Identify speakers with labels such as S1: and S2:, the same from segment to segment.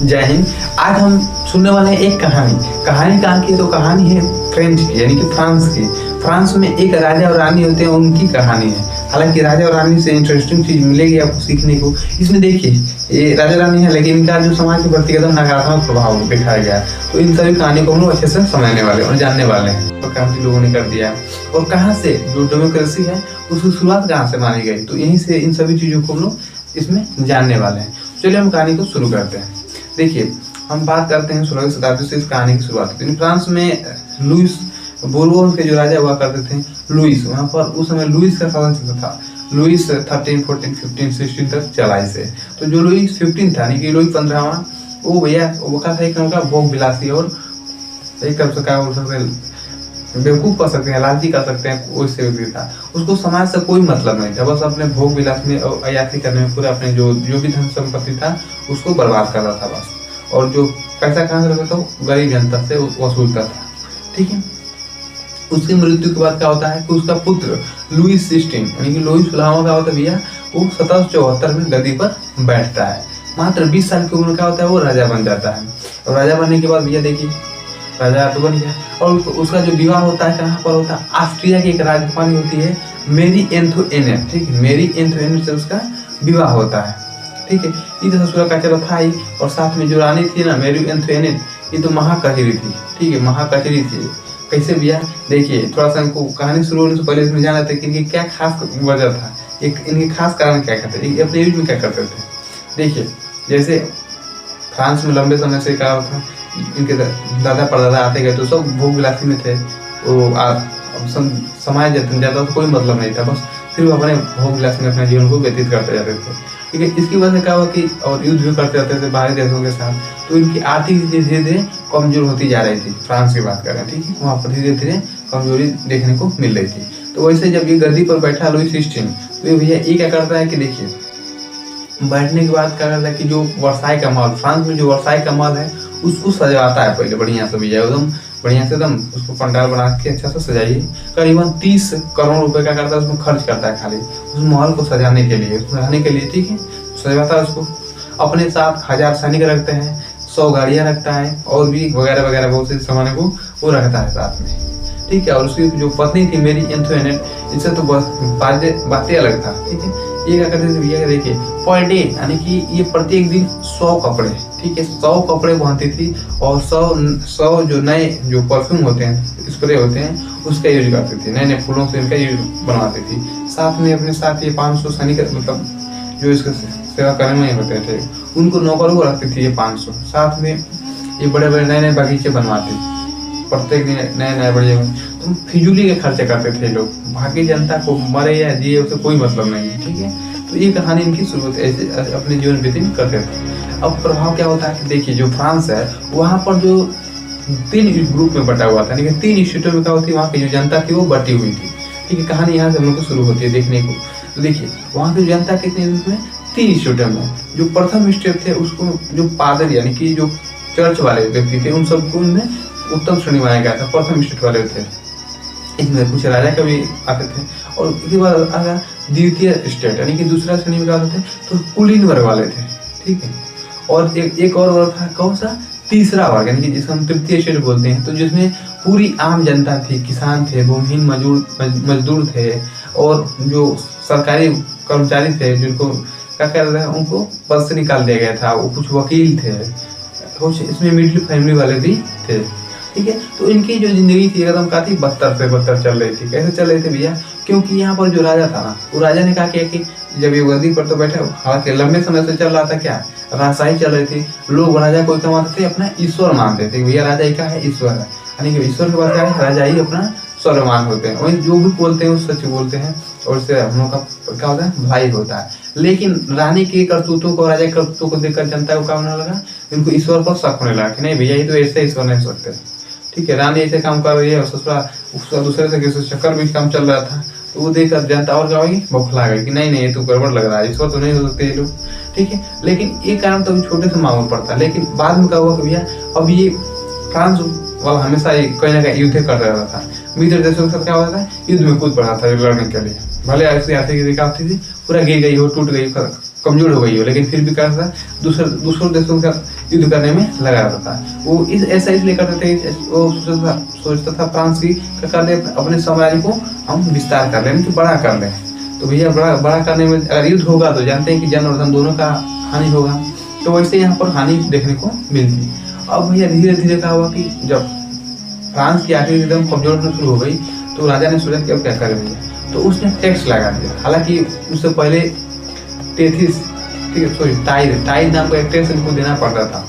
S1: जय हिंद। आज हम सुनने वाले हैं एक कहानी। कहानी कहाँ की है? तो कहानी है फ्रेंच की, यानी कि फ्रांस की। फ्रांस में एक राजा और रानी होते हैं, उनकी कहानी है। हालांकि राजा और रानी से इंटरेस्टिंग चीज मिलेगी आपको सीखने को। इसमें देखिए, ये राजा रानी है, लेकिन इनका जो समाज के प्रति एकदम नकारात्मक प्रभाव दिखाया गया है। तो इन सभी कहानी को हम लोग अच्छे से समझने वाले और जानने वाले हैं, और काफी लोगों ने कर दिया है। और कहाँ से जो डेमोक्रेसी है उसकी शुरुआत कहाँ से मानी गई, तो यहीं से इन सभी चीजों को हम लोग इसमें जानने वाले हैं। चलिए हम कहानी को शुरू करते हैं। देखिए, हम बात करते हैं 16वीं शताब्दी से इस कहानी की शुरुआत हुई। फ्रांस में लुइस बोर्बोन के जो राजा हुआ करते थे, लुइस, वहाँ पर उस समय लुइस का शासन चलता था। लुइस 13, 14, 15, 16 तक चला इसे। तो जो लुइस 15 था, यानी कि लुइस 15वां, वो भैया वो था एक का भोग विलासी और एक तरफ से क्या बोल सकते हैं, बेवकूफ कर सकते हैं, लालची कर सकते हैं, वैसे व्यक्ति था। उसको समाज से कोई मतलब नहीं था, बस अपने भोग विलास में और अयासी करने में पूरा अपने जो भी धन संपत्ति था उसको बर्बाद कर रहा था बस। और जो पैसा कहाँ से रखता था, वो गरीब जनता से वसूलता था। ठीक है। उसकी मृत्यु के बाद क्या होता है कि उसका पुत्र लुइस 16, यानी कि लुइस 16वां का होता है भैया, वो 1774 में गद्दी पर बैठता है। मात्र 20 साल की उम्र का होता है, वो राजा बन जाता है। और राजा बनने के बाद भैया देखिए, राजा तो बन गया। और उसका जो विवाह होता है कहाँ पर होता है, ऑस्ट्रिया की एक राजकुमारी होती है मेरी एंथोइनेट। ठीक है, मेरी एंथोइनेट से उसका विवाह होता है। ठीक है, ये तो ससुरा का चलो था ही। और साथ में जो रानी थी ना, मेरी एंथोइनेट, ये तो महाकचरी थी। ठीक है, महाकचरी थी। कैसे भैया देखिए, थोड़ा सा इनको कहानी शुरू होने से पहले इसमें जाना था कि इनकी क्या खास वजह था, एक इनके खास कारण क्या करते, अपने यूज में क्या करते थे। देखिए, जैसे फ्रांस में लंबे समय से क्या होता, इनके दादा परदादा आते गए तो सब भोग विलासी में थे। वो समाज ज्यादा कोई मतलब नहीं था, बस सिर्फ अपने भोग विलास में अपने जीवन को व्यतीत करते जाते थे। ठीक है, इसकी वजह से क्या हुआ कि और युद्ध भी करते रहते थे बाहरी देशों के साथ, तो इनकी आर्थिक स्थिति धीरे धीरे कमजोर होती जा रही थी। फ्रांस की बात करें, ठीक है, वहाँ पर धीरे धीरे कमजोरी देखने को मिल रही थी। तो वैसे जब ये गद्दी पर बैठा लुइस 16, तो ये भैया ये क्या करता है कि देखिए, बैठने के बाद क्या करता है कि जो वर्साई का महल, फ्रांस में जो वर्साई का महल है उसको सजाता है पहले बढ़िया से भैया, एकदम बढ़िया से, एकदम उसको पंडाल बना के अच्छा से सजाइए। करीबन 30 करोड़ रुपए का करता है, उसमें खर्च करता है खाली उस महल को सजाने के लिए, रहने के लिए। ठीक है, सजाता है उसको। अपने साथ 1000 सैनिक रखते हैं, 100 गाड़ियां रखता है, और भी वगैरह वगैरह बहुत से सामान को वो रखता है साथ में। ठीक है, और उसकी जो पत्नी थी मेरी एंथोइनेट, इससे तो बातें अलग था। ठीक है, ये क्या करते थे भैया, देखिए, पर डे, यानी कि ये प्रत्येक दिन 100 कपड़े, ठीक है, 100 कपड़े पहनती थी। और 100 जो नए जो परफ्यूम होते हैं, स्प्रे होते हैं, उसका यूज करती थी। नए नए फूलों से इनका यूज बनवाती थी। साथ में अपने साथ ये 500 सैनिक, मतलब जो इसका सेवा करने में होते थे, उनको नौकरों को रखती थी ये 500। साथ में ये बड़े बड़े नए नए बगीचे बनवाती थी, प्रत्येक दिन नए नए बढ़िया। तो फिजूली के खर्चे करते थे लोग, बाकी जनता को मरे या जिए उसे कोई मतलब नहीं है। ठीक है, तो ये कहानी इनकी शुरुआत ऐसे अपने जीवन व्यतीत करते थे। अब प्रभाव क्या होता है कि देखिए, जो फ्रांस है वहाँ पर जो 3 ग्रुप में बटा हुआ था, लेकिन 3 स्टेटों में क्या होती है, वहाँ की जो जनता थी वो बटी हुई थी। ठीक है, कहानी यहाँ से हम लोग को शुरू होती है देखने को। तो देखिए, वहाँ की जनता कितने रूप में, 3 स्टेटों में। जो प्रथम स्टेट थे उसको जो पादरी, यानी कि जो चर्च वाले व्यक्ति थे, उन सबको उनमें उत्तम श्रेणी माना गया था, प्रथम स्टेट वाले थे। इसमें कुछ राजा कभी आते थे। और इसके बाद आया द्वितीय स्टेट, यानी कि दूसरा श्रेणी में आते थे, तो कुलीन वर्ग वाले थे। ठीक है, और एक और वर्ग था, कौन सा, तीसरा वर्ग, यानी कि जिसको हम तृतीय स्टेट बोलते हैं, तो जिसमें पूरी आम जनता थी, किसान थे, भूमिहीन मजदूर थे, और जो सरकारी कर्मचारी थे जिनको क्या कर रहे हैं, उनको पद से निकाल दिया गया था। वो कुछ वकील थे, कुछ इसमें मिडिल फैमिली वाले भी थे। ठीक है, तो इनकी जो जिंदगी थी एकदम का थी, बदतर से बदतर चल रही थी। कैसे चल रही थी भैया, क्योंकि यहाँ पर जो राजा था ना, वो राजा ने कहा कि जब ये गद्दी पर तो बैठे, हालांकि लंबे समय से चल रहा था क्या, राजशाही चल रही थी। लोग राजा को क्या मानते थे, अपना ईश्वर मानते थे। भैया राजा क्या है, ईश्वर है, यानी कि ईश्वर के बाद क्या है, राजा ही अपना सर्वमान होते हैं। वही जो भी बोलते हैं वो सच बोलते हैं, और उससे हम लोग का क्या होता है, भलाई होता है। लेकिन रानी के करतूतों को, राजा के करतूतों को देखकर जनता को क्या होने लगा, इनको ईश्वर पर शक होने लगा कि नहीं भैया, ये तो ऐसे ईश्वर नहीं सकते। ठीक है, रानी ऐसे काम कर रही है, और ससुरा दूसरे से किसी चक्कर में काम चल रहा था, तो वो देखकर जनता और क्या होगी, बौखला गई कि नहीं नहीं, ये तो गड़बड़ लग रहा है, ईश्वर तो नहीं हो सकते ये लोग। ठीक है, लेकिन ये कारण तो छोटे से मामूल पड़ता है। लेकिन बाद में क्या हुआ कि भैया, अब ये फ्रांस वाला हमेशा कहीं ना कहीं युद्ध करता रहता था। मित्र देशों के साथ क्या होता था, युद्ध में कूद पड़ा था लड़ने के लिए। भले ऐसी आर्थिक दिखाती थी, पूरा गिर गई हो, टूट गई, कमजोर हो गई हो, लेकिन फिर भी क्या था, दूसरे देशों के साथ युद्ध करने में लगा रहता था। वो ऐसा इसलिए करते थे, वो सोचता था फ्रांस की कर दे अपने साम्राज्य को हम विस्तार कर लें, बड़ा कर लें। तो भैया बड़ा करने में अगर युद्ध होगा तो जानते हैं कि जन और धन दोनों का हानि होगा, तो वैसे यहाँ पर हानि देखने को मिलती। अब भैया धीरे धीरे क्या हुआ कि जब फ्रांस की आखिरी एकदम कमजोर होना शुरू हो गई तो राजा ने सोचा कि अब क्या करें भैया, तो उसने टैक्स लगा दिया। हालांकि उससे पहले टेथिस, ठीक है, सॉरी टाइड नाम का एक टैक्स इनको देना पड़ता था,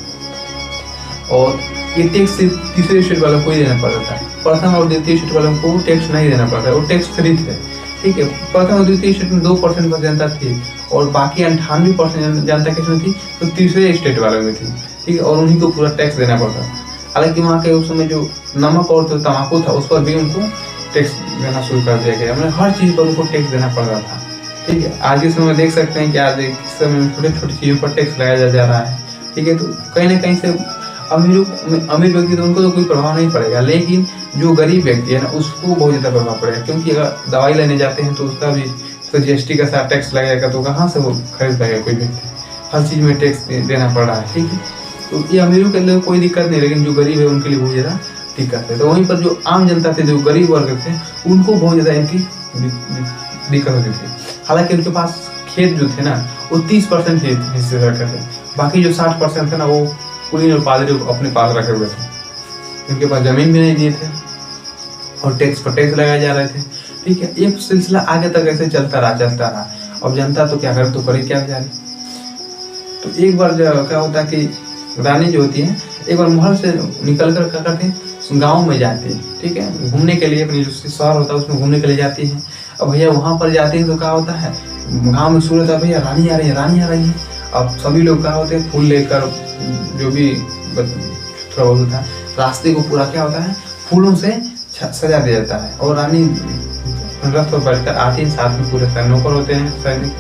S1: और ये टैक्स तीसरे स्टेट वालों को ही देना पड़ता था। प्रथम और द्वितीय स्टेट वालों को टैक्स नहीं देना पड़ता, वो टैक्स फ्री थे, ठीक है। प्रथम और द्वितीय स्टेट में 2% जनता थी और बाकी 98% जनता किसमें थी, तो तीसरे स्टेट वालों में थी, ठीक है, और उन्हीं को पूरा टैक्स देना पड़ता था। हालांकि वहाँ के उस समय जो नमक और जो तम्बाकू था उस पर भी उनको टैक्स देना शुरू कर दिया गया, मतलब हर चीज़ पर उनको टैक्स देना पड़ रहा था, ठीक है। आज के समय में देख सकते हैं कि आज इस समय में छोटे छोटी चीज़ों पर टैक्स लगाया जा रहा है, ठीक है। तो कहीं ना कहीं से अमीर व्यक्ति तो उनको तो कोई प्रभाव नहीं पड़ेगा, लेकिन जो गरीब व्यक्ति है ना उसको बहुत ज़्यादा प्रभाव पड़ेगा, क्योंकि अगर दवाई लेने जाते हैं तो उसका भी तो GST का साथ टैक्स लगेगा, तो कहाँ से वो खरीद पाएगा कोई व्यक्ति, हर चीज़ में टैक्स देना पड़ रहा है, ठीक है। तो ये अमीरों के लिए कोई दिक्कत नहीं, लेकिन जो गरीब है उनके लिए बहुत ज़्यादा दिक्कत है। तो वहीं पर जो आम जनता थे, जो गरीब वर्ग थे, उनको बहुत ज़्यादा इनकी दिक्कत होती थी। हालांकि उनके पास खेत जो थे ना वो 30% हिस्से रखे थे, बाकी जो 60% थे ना वो कुलीन और पादरी अपने पास रखे हुए थे। उनके पास जमीन भी नहीं दिए थे और टैक्स पर टैक्स लगाए जा रहे थे, ठीक है। एक सिलसिला आगे तक ऐसे चलता रहा। अब जनता तो क्या करे, तो करे क्या बेचारी। तो एक बार क्या होता है कि रानी जो होती है एक बार महल से निकल कर क्या करते हैं, गाँव में जाती है, ठीक है, घूमने के लिए, अपनी जो शहर होता है उसमें घूमने के लिए जाती है। अब भैया वहाँ पर जाते हैं तो क्या होता है, गाँव में सूरत है, भैया रानी आ रही है। अब सभी लोग क्या होते हैं, फूल लेकर, जो भी थोड़ा बहुत होता है, रास्ते को पूरा क्या होता है फूलों से सजा दिया जाता है, और रानी रथ पर बैठकर आती है, साथ में पूरे नौकर होते हैं,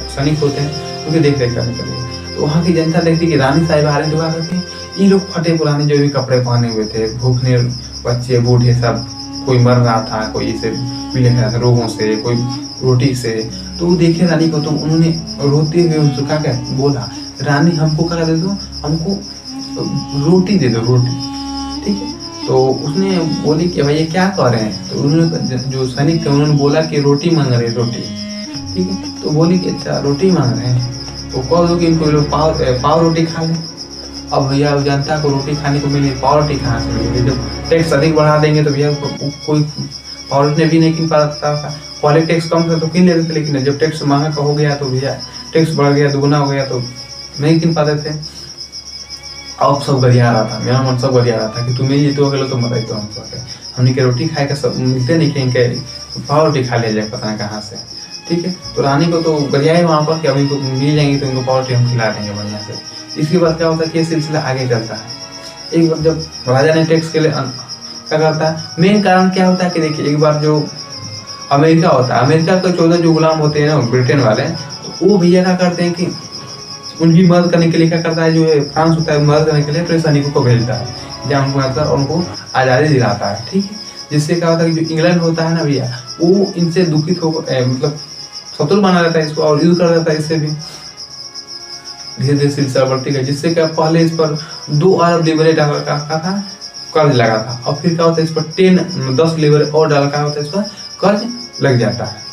S1: सैनिक होते हैं, उनकी देख रेख करने के लिए। तो वहाँ की जनता देखती कि रानी साहिब आ रही, तो क्या करती है, ये लोग फटे पुराने जो भी कपड़े पहने हुए थे, भूखने बच्चे बूढ़े सब, कोई मर रहा था, कोई इसे पीले रोगों से, कोई रोटी से। तो वो देखे रानी को, तो उन्होंने रोते हुए उनसे क्या बोला, रानी हमको क्या दे दो, हमको रोटी दे दो, रोटी, ठीक है। तो उसने बोली कि भाई ये क्या कर रहे हैं, तो उन्होंने जो सैनिक थे उन्होंने बोला कि रोटी मांग रहे, रोटी, ठीक है। तो बोली कि अच्छा रोटी मांग रहे हैं, तो कह दो कि इनको लोग पाव रोटी खा लें। अब भैया जनता को रोटी खाने को मिली, पाव रोटी कहाँ से मिलेगी, जब टैक्स अधिक बढ़ा देंगे तो भैया कोई पाव रोटी भी नहीं किन पाता था। पहले टैक्स कम था तो किन लेते थे, लेकिन जब टैक्स महंगा का हो गया तो भैया टैक्स बढ़ गया, दुगुना हो गया, तो नहीं किन पाते थे। अब सब गरिया रहा था, मेरा मन सब गरिया रहा था कि तुम ये तो अगले तो मत तो हमने के रोटी खाए का सब मिलते नहीं, कहीं के पाव रोटी खा लिया जाए पता नहीं कहाँ से, ठीक है। तो रानी को तो गरिया है वहाँ पर कि अब इनको मिल जाएंगी तो इनको पाव रोटी हम खिला देंगे बढ़िया से। इसके बाद क्या होता है कि ये सिलसिला आगे चलता है। एक बार जब राजा ने टैक्स के लिए क्या करता है, मेन कारण क्या होता है कि देखिए, एक बार जो अमेरिका होता है, अमेरिका के 14 जो गुलाम होते हैं ना ब्रिटेन वाले, तो वो भैया क्या करते हैं कि उनकी मदद करने के लिए क्या करता है, जो है फ्रांस होता है, मदद करने के लिए अपने सैनिकों को भेजता है, जहाँ उनको आकर उनको आज़ादी दिलाता है, ठीक है। जिससे क्या होता है कि जो इंग्लैंड होता है ना भैया, वो इनसे दुखित हो, मतलब शत्रु बना रहता है इसको और युद्ध कर देता है इससे भी। धीरे धीरे सिलसिला बढ़ती गई, जिससे क्या पहले इस पर 2 अरब लिबरे डॉलर का था कर्ज लगा था, और फिर क्या होता है इस पर 10 लिबरे और डॉलर का होता है इस पर कर्ज लग जाता है।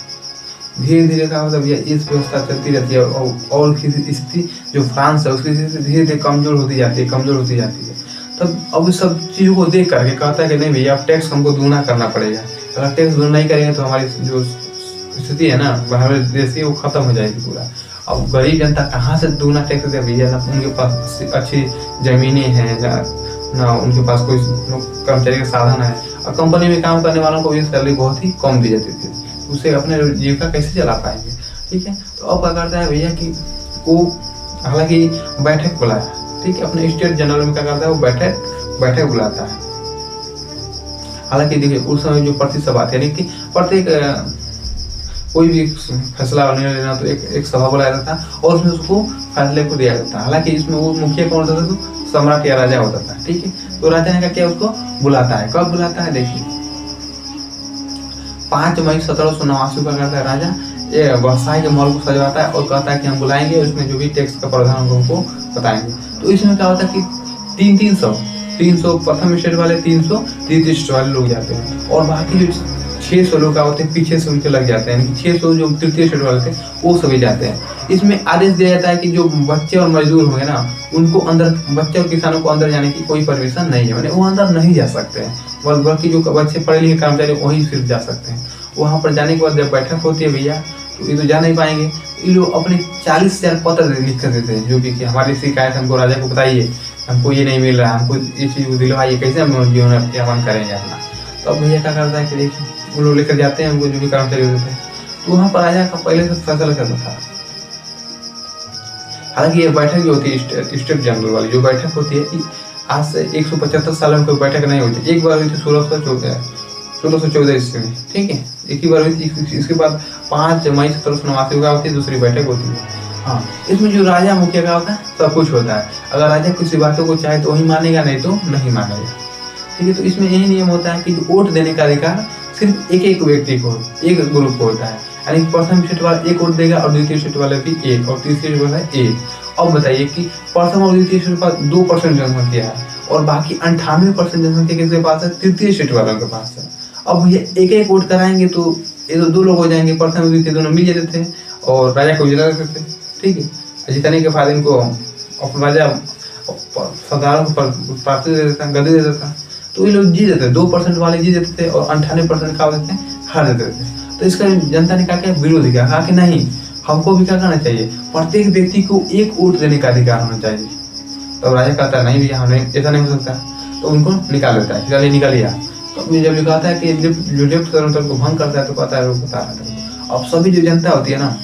S1: धीरे धीरे क्या होता है भैया, इस व्यवस्था चलती रहती है, और स्थिति जो फ्रांस है उसकी स्थिति धीरे धीरे कमजोर होती जाती है। तब अब इस सब चीज़ों को देख करके कहता है कि नहीं भैया अब टैक्स हमको दुगना करना पड़ेगा, अगर टैक्स दुगना नहीं करेंगे तो हमारी जो स्थिति है ना हमारे देश की, वो खत्म हो जाएगी पूरा। अब गरीब जनता कहाँ से दुगना टैक्स दे भैया, ना उनके पास अच्छी ज़मीनें हैं, ना उनके पास कोई कर्मचारी का साधन है, और कंपनी में काम करने वालों को भी सैलरी बहुत ही कम दी जाती थी, उसे अपने जीविका कैसे चला पाएंगे, ठीक है। तो अब क्या करता है भैया कि वो हालांकि बैठक बुलाया, ठीक है, अपने स्टेट जनरल में क्या करता है वो बैठक बुलाता है। हालांकि देखिए उस समय जो प्रतिसभा थी, यानी कि प्रत्येक कोई भी फैसला निर्णय लेना तो एक सभा बुलाया जाता था और उसमें उसको फैसले को दिया जाता है। हालांकि इसमें वो मुखिया कौन होता था, तो सम्राट या राजा होता था, ठीक है। तो राजा ने क्या उसको बुलाता है, कब बुलाता है देखिए 5 मई 1789 का करता है राजा, ये वर्साई के महल को सजवाता है और कहता है कि हम बुलाएंगे, उसमें जो भी टैक्स का प्रावधान होगा उनको बताएंगे। तो इसमें क्या होता है कि तीन सौ प्रथम स्टेट वाले, 300 द्वितीय स्टेट वाले लोग जाते हैं, और बाकी जो 600 लोग का होते हैं पीछे से उनके लग जाते हैं, 600 जो तृतीय स्टेट वाले थे वो सभी जाते हैं। इसमें आदेश दिया जाता है कि जो बच्चे और मजदूर होंगे ना, उनको अंदर, बच्चे और किसानों को अंदर जाने की कोई परमिशन नहीं है, मैंने वो अंदर नहीं जा सकते हैं, बल्कि जो बच्चे पढ़े लिखे कर्मचारी वही सिर्फ जा सकते हैं। वहाँ पर जाने के बाद जब बैठक होती है भैया, तो ये तो जा नहीं पाएंगे, ये लोग अपने 40,000 पत्र लिख कर देते हैं, जो भी कि हमारी शिकायत हमको राजा को बताइए, हमको ये नहीं मिल रहा है, हमको ये चीज़ दिलवाइए, कैसे हम जीवन यापन करेंगे अपना। तो अब भैया क्या करता है कि देखिए वो लोग लेकर जाते हैं, उनको जो भी कर्मचारी होते हैं, तो वहाँ पर राजा का पहले से फैसला करता था। हालांकि ये बैठक जो होती है स्टेट जनरल वाली जो बैठक होती है, आज से 175 साल में कोई बैठक नहीं होती, एक बार हुई थी 1614 ईस्वी में, ठीक है, एक ही बार हुई थी। इसके बाद 5 मई 1789 को होती है दूसरी बैठक होती है। हाँ, इसमें जो राजा मुखिया का होता है सब कुछ होता है, अगर राजा किसी बातों को चाहे तो वही मानेगा, नहीं तो नहीं मानेगा, ठीक है। तो इसमें यही नियम होता है कि वोट देने का अधिकार सिर्फ एक व्यक्ति को, एक ग्रुप को होता है, यानी प्रथम स्टेट वाला एक वोट देगा और द्वितीय स्टेट वाले भी एक, और तीसरी स्टेट वाला एक। अब बताइए कि प्रथम और द्वितीय स्टेट पर 2% जनसंख्या है, और बाकी 98% जनसंख्या किसके पास है? तृतीय स्टेट वालों के पास है। अब ये एक एक वोट कराएंगे तो ये तो 2 लोग हो जाएंगे, प्रथम और द्वितीय दोनों मिल जाते थे और राजा को जिता देते थे, ठीक है। जिताने के बाद इनको राजा सरदारों को प्राप्ति दे देता, गद्दी दे देता, तो ये लोग जीत देते, 2% वाले जीत देते थे और 98% क्या होते थे? हार देते थे। तो इसका जनता ने क्या विरोध किया, कहा कि नहीं, हमको भी क्या करना चाहिए, प्रत्येक व्यक्ति को एक वोट देने का अधिकार होना चाहिए। तो राजा कहता है नहीं भैया, हमें ऐसा नहीं हो सकता, तो उनको निकाल देता है, चलिए निकालिए। तो जब लिखाता है कि जो लेफ्ट स्वतंत्रता को भंग करता है तो कहता है वो बता रहा था। अब सभी जो जनता होती है ना,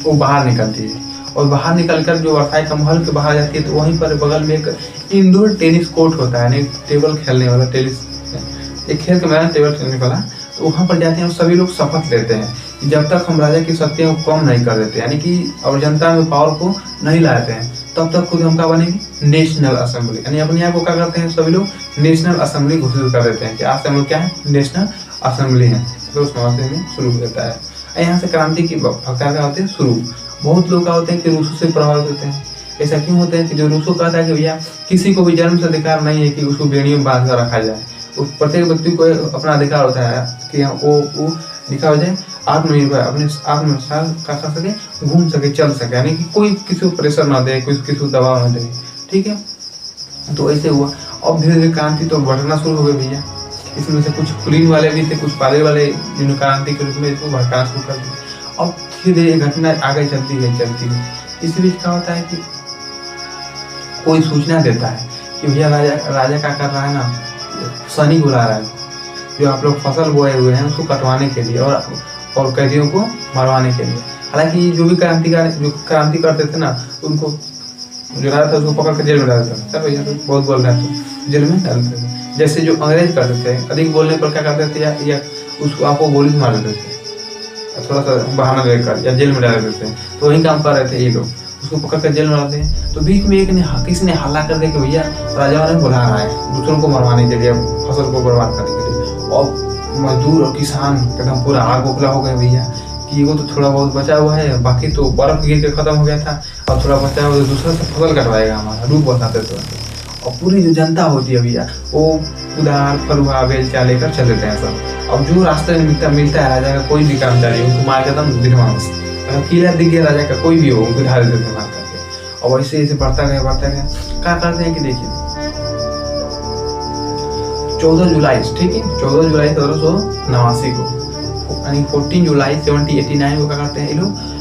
S1: वो बाहर निकलती है, और बाहर निकलकर जो वर्साई का महल के बाहर जाती है, तो वहीं पर बगल में एक इंडोर टेनिस कोर्ट होता है, यानी टेबल खेलने वाला, टेनिस एक खेल के मैदान टेबल खेलने वाला, तो वहाँ पर जाते हैं और सभी लोग शपथ लेते हैं कि जब तक हम राजा की शक्तियों को कम नहीं कर देते, यानी कि और जनता में पावर को नहीं लाते हैं, तब तक खुद हम क्या बनेंगे? नेशनल असेंबली, यानी अपने आप को क्या करते हैं सभी लोग? नेशनल असेंबली घोषित कर देते हैं कि आज से हम लोग क्या है? नेशनल असेंबली है। तो उस मामले में शुरू होता है। यहाँ से क्रांति की प्रकार क्या होते हैं? शुरू। बहुत लोग क्या होते हैं कि रूसों से प्रभावित होते हैं। ऐसा क्यों होते हैं कि जो रूसों कहता है कि भैया किसी को भी जन्म से अधिकार नहीं है कि उसको बेड़ियों में बांध कर रखा जाए, प्रत्येक व्यक्ति को अपना अधिकार होता है कि वो लिखा हो जाए, आत्मनिर्भर, अपने आत्मविश्वास का कर सके, घूम सके, चल सके, यानी कि कोई किसी को प्रेशर ना दे, किसी को दबाव ना दे, ठीक है। तो ऐसे हुआ। अब धीरे धीरे क्रांति तो बढ़ना शुरू हो गई भैया। इसमें से कुछ कुलीन वाले भी थे, कुछ पादरी वाले, जिन्होंने क्रांति के रूप में इसको भड़काना शुरू कर दिया। अब धीरे धीरे घटना आगे चलती गई। इसी बीच क्या होता है कि कोई सूचना देता है कि भैया राजा क्या कर रहा है ना, सैनिक बुला रहा है, जो आप लोग फसल बोए हुए हैं उसको कटवाने के लिए और कैदियों को मरवाने के लिए। हालांकि जो भी क्रांति करते थे ना, उनको जो राजा था उसको पकड़ कर जेल में डाल देते थे। सर भैया तो बहुत बोल रहे हैं, तो जेल में डाल देते थे। जैसे जो अंग्रेज करते थे, अधिक बोलने पर क्या करते थे, या उसको आपको गोली से मार देते थे, थोड़ा सा बहाना देकर, या जेल में डाल देते थे। तो वही काम कर रहे थे ये लोग, उसको पकड़ कर जेल में डालते हैं। तो बीच में किसी ने हल्ला कर दिया कि भैया राजा ने बुला रहा है दूसरों को मरवाने के लिए, फसल को बर्बाद करने के लिए। और मजदूर और किसान एकदम पूरा आग उगला हो गए भैया कि वो तो थोड़ा बहुत बचा हुआ है, बाकी तो बर्फ गिर के खत्म हो गया था, और थोड़ा बचा हुआ दूसरा से फसल कटवाएगा हमारा, रूप बताते थे। और पूरी जो जनता होती है भैया, वो उधार फरुहा बेलचा लेकर चल देते हैं सब। अब जो रास्ते में मिलता है राजा का कोई भी कर्मचारी, उनको मार कर दम विध्वंस, किला दिख गया राजा का कोई भी हो, उनको ढाल देते हैं मार करके। और ऐसे ऐसे बढ़ता गया। क्या करते हैं कि देखिए 14 जुलाई, ठीक है, 14 जुलाई 1789 को, यानी 14 जुलाई 1789 को क्या करते हैं ये लोग?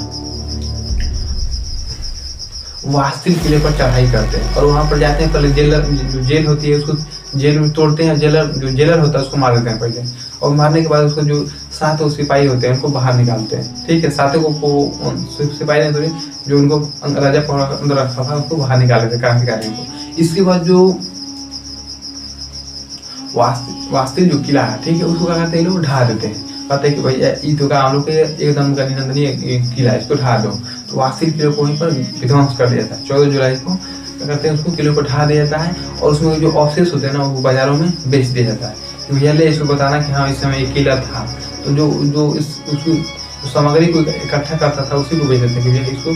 S1: वास्तिल किले पर चढ़ाई करते हैं, और वहां पर जाते हैं। पहले जेल होती है, उसको जेल में तोड़ते हैं, जो जेलर होता है उसको मार देते हैं पहले, और मारने के बाद उसको जो 7 सिपाही होते हैं उनको बाहर निकालते हैं, ठीक है। 7 को सिपाही नहीं थोड़ी, जो उनको राजा अंदर रखा था उसको बाहर निकाल देते क्रांतिकारियों को। इसके बाद जो वास्तिल जो किला है, ठीक है, उसको क्या करते हैं लोग? ढा देते हैं। कहते हैं कि भैया ये तो हम लोग के एकदम निंदनीय किला है, इसको ढा दो। तो वास्तिल किले को वहीं पर विध्वंस कर दिया जाता है। 14 जुलाई को क्या करते हैं, उसको किले को ढा दिया जाता है, और उसमें जो अवशेष होते हैं ना, वो बाजारों में बेच दिया जाता है कि भैया ले इसको बताना कि हाँ इस समय एक किला था। तो जो उसकी सामग्री को इकट्ठा करता था उसी को बेच देते हैं कि भैया इसको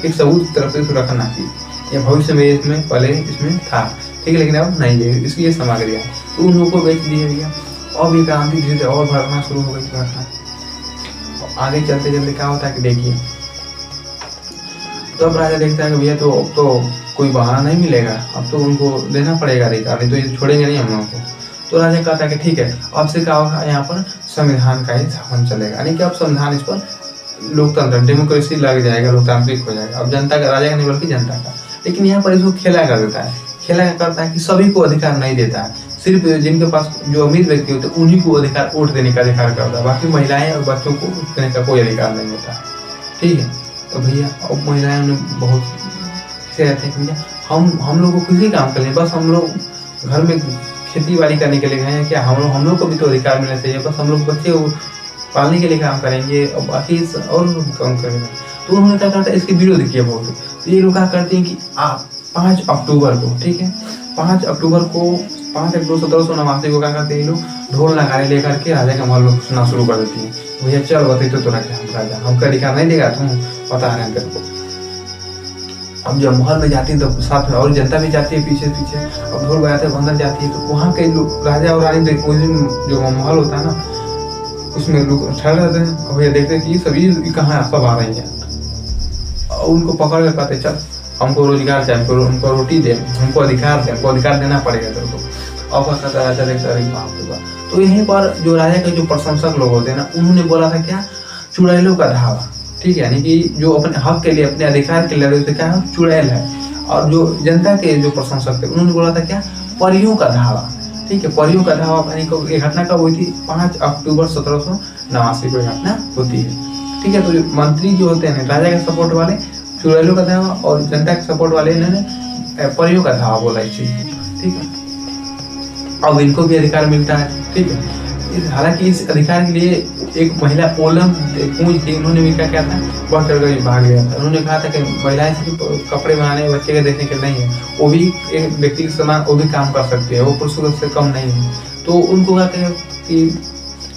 S1: एक सबूत की तरफ से इसको रखना चाहिए। या भविष्य में इसमें पहले इसमें था, ठीक है, लेकिन अब नहीं है, इसकी ये सामग्री है, तो उन लोगों को बेच दिए भैया। अब ये क्रांति धीरे धीरे और बढ़ना शुरू हो गई घटना। आगे चलते चलते क्या होता है कि देखिए, तो अब राजा देखता है कि भैया तो अब तो कोई बहाना नहीं मिलेगा, अब तो उनको देना पड़ेगा अधिकार, नहीं तो ये छोड़ेंगे नहीं हम लोगों को। तो राजा कहता है कि ठीक है, अब से क्या होगा, यहाँ पर संविधान का ही शासन चलेगा, यानी कि अब संविधान इस पर लोकतंत्र डेमोक्रेसी लग जाएगा, लोकतांत्रिक हो जाएगा। अब जनता का, राजा का नहीं बल्कि जनता का। लेकिन यहाँ पर इसको खेला कर देता है, खेला करता है कि सभी को अधिकार नहीं देता है, सिर्फ जिनके पास जो अमीर व्यक्ति होते हैं उन्हीं को अधिकार, वोट देने का अधिकार करता है, बाकी महिलाएं और बच्चों को देने का कोई अधिकार नहीं होता, ठीक है। तो भैया अब महिलाएं उन्हें बहुत से रहते हैं कि भैया हम लोग को किसी काम कर लें, बस हम लोग घर में खेती बाड़ी करने के लिए गए हैं क्या, हम लोग को भी तो अधिकार मिलना चाहिए, बस हम लोग बच्चे को पालने के लिए काम करेंगे और बाकी और काम करेंगे। तो उन्होंने क्या करता है, इसके विरोध किया बहुत। तो ये लोग क्या करते हैं कि 5 अक्टूबर को, ठीक है, 5 अक्टूबर 1789 को क्या करते हैं ये लोग, ढोल नगाड़े लेकर के राजा के महल में सुनना शुरू कर देती है। भैया चल बते तो राजा हमका अधिकार नहीं देगा, तुम पता है तेरे को। अब जब महल में जाती है तो साथ में और जनता भी जाती है पीछे पीछे, अब ढोल बजाते अंदर जाती है, तो वहाँ के लोग राजा और रानी जो महल होता है ना, उसमें लोग ठहर रहते हैं। भैया देखते हैं कि ये सभी कहाँ सब आ रही हैं, और उनको पकड़ कर कहते चल हमको रोजगार चाहिए, हमको रोटी दे, हमको अधिकार दे, हमको अधिकार देना पड़ेगा तेरे को। और कहता राजा देखता रही बाप रे बाप। तो यहीं पर जो राजा के जो प्रशंसक लोग होते हैं ना, उन्होंने बोला था क्या, चुड़ैलों का धावा, ठीक है, यानी कि जो अपने हक के लिए, अपने अधिकार के लिए लड़े थे, क्या है, चुड़ैल है। और जो जनता के जो प्रशंसक थे उन्होंने बोला था क्या, परियों का धावा, ठीक है, परियों का धावा। यानी ये घटना कब हुई थी, 5 अक्टूबर 1789 को घटना होती है, ठीक है। तो जो मंत्री जो होते हैं राजा के सपोर्ट वाले चुड़ैलों का धावा, और जनता के सपोर्ट वाले इन्होंने परियों का धावा बोला इस चीज को, ठीक है। अब इनको भी अधिकार मिलता है, ठीक है। हालांकि इस अधिकार के लिए एक महिला ओलम पूंज थी, उन्होंने भी क्या था, बढ़ चढ़ कर भाग लिया था। उन्होंने कहा था कि महिलाएं सिर्फ कपड़े बनाने, बच्चे के देखने के नहीं है, वो भी एक व्यक्ति के समान वो भी काम कर सकते हैं, वो पुरुषों से कम नहीं है। तो उनको कहते हैं कि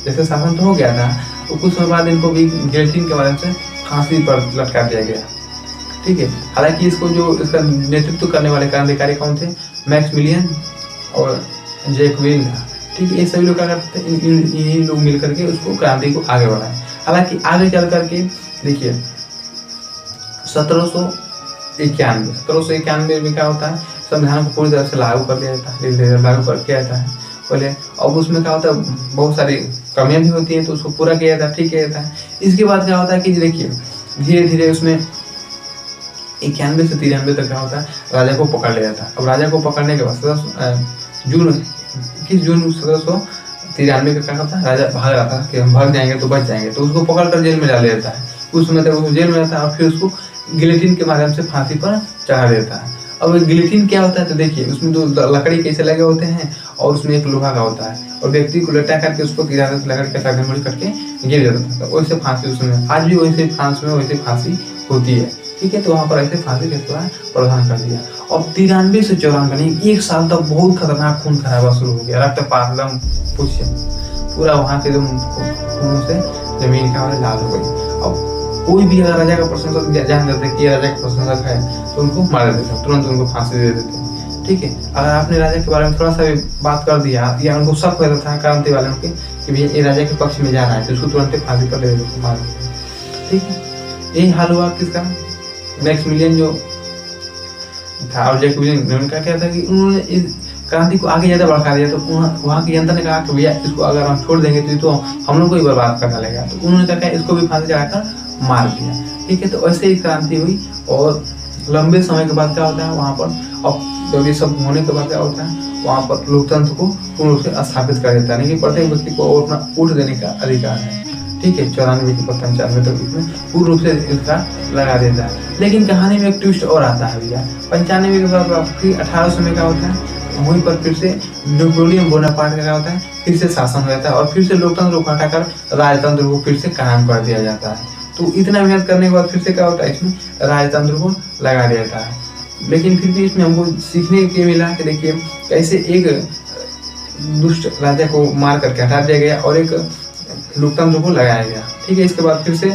S1: जैसे शासन तो हो गया था, तो कुछ समय बाद इनको भी गिल्टिन के माध्यम से फांसी पर लटका दिया गया, ठीक है। हालांकि इसको जो इसका नेतृत्व करने वाले क्रांतिकारी कौन थे, मैक्सिमिलियन और जैकबिन था, ठीक है। ये सभी लोग क्या करते थे, यही लोग मिल करके उसको क्रांति को आगे बढ़ाए। हालांकि आगे चल करके देखिए 1791 में क्या होता है, संविधान को पूरी तरह से लागू कर दिया जाता है, धीरे धीरे लागू कर किया जाता है पहले। अब उसमें क्या होता है, बहुत सारी कमियां भी होती हैं, तो उसको पूरा किया जाता है, ठीक किया जाता है। इसके बाद क्या होता है कि देखिए धीरे धीरे उसमें 91 से 93 तक क्या होता है, राजा को पकड़ लिया जाता है। अब राजा को पकड़ने के बाद 21 जून 1793 का क्या होता है, राजा भाग रहा था कि हम भाग जाएंगे तो बच जाएंगे, तो उसको पकड़ कर जेल में डाल देता है। उस समय तक वो जेल में रहता है, और फिर उसको गिलेटिन के माध्यम से फांसी पर चढ़ा देता है। अब गिलेटिन क्या होता है, तो देखिए उसमें दो लकड़ी कैसे लगे होते हैं, और उसमें एक लोहा का होता है, और व्यक्ति को लटा करके उसको गिरा देते, लकड़ी का मुड़ी करके गिर जाता है, वैसे फांसी उसमें आज भी वैसे फ्रांस में वैसे फांसी होती है, ठीक है। तो वहाँ पर ऐसे फांसी के द्वारा प्रावधान कर दिया। अब 93 से 94 1 साल तक बहुत खतरनाक खून खराबा शुरू हो गया, रक्तपात पूछिए, पूरा वहाँ के खून से जमीन का लाल हो गई। अब कोई भी अगर राजा का प्रशंसक जान देते कि राजा का प्रशंसक है, तो उनको मार देते, तुरंत उनको फांसी दे देते, ठीक है। अगर आपने राजा के बारे में थोड़ा सा भी बात कर दिया, या उनको शक हो जाता था क्रांति वालों के कि भैया ये राजा के पक्ष में जा रहा है, तो उसको तुरंत फांसी पर दे देते, मार देते, ठीक है। यही हाल हुआ किसका, मैक्सिमिलियन जो था और जैकबिन ने उनका क्या था कि उन्होंने इस क्रांति को आगे ज़्यादा बढ़ा दिया। तो वहाँ की जनता ने कहा कि भैया इसको अगर हम छोड़ देंगे तो हम लोग को ही बर्बाद करना लगेगा, तो उन्होंने क्या कहा, इसको भी फांसी चढ़ाकर मार दिया, ठीक है। तो ऐसे ही क्रांति हुई, और लंबे समय के बाद क्या होता है वहाँ पर, अब जब ये सब होने के बाद क्या होता है, वहाँ पर लोकतंत्र को पूर्ण रूप से स्थापित कर देता है, कि प्रत्येक व्यक्ति को अपना वोट देने का अधिकार है, ठीक है। 94 के 95 तक इसमें पूर्ण रूप से इसका लगा देता है। लेकिन कहानी में एक ट्विस्ट और आता है भैया, 95 के बाद फिर 1800 में क्या होता है, वहीं पर फिर से नेपोलियन बोनापार्ट का क्या होता है, फिर से शासन हो जाता है, और फिर से लोकतंत्र को हटाकर राजतंत्र को फिर से कायम कर दिया जाता है। तो इतना मेहनत करने के बाद फिर से क्या होता है, इसमें राजतंत्र को लगा दिया जाता है। लेकिन फिर भी इसमें हमको सीखने के मिला कि देखिए कैसे एक दुष्ट राजा को मार करके हटा दिया गया और एक लोकतंत्र को लगाया गया, ठीक है। इसके बाद फिर से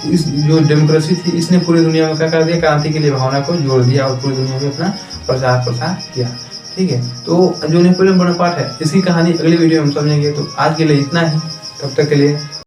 S1: इस जो डेमोक्रेसी थी इसने पूरी दुनिया में क्या कर दिया, क्रांति के लिए भावना को जोड़ दिया और पूरी दुनिया में अपना प्रचार प्रसार किया। ठीक है, तो जो नेपोलियन बोनापार्ट है इसकी कहानी अगली वीडियो में हम समझेंगे। तो आज के लिए इतना ही, तब तक के लिए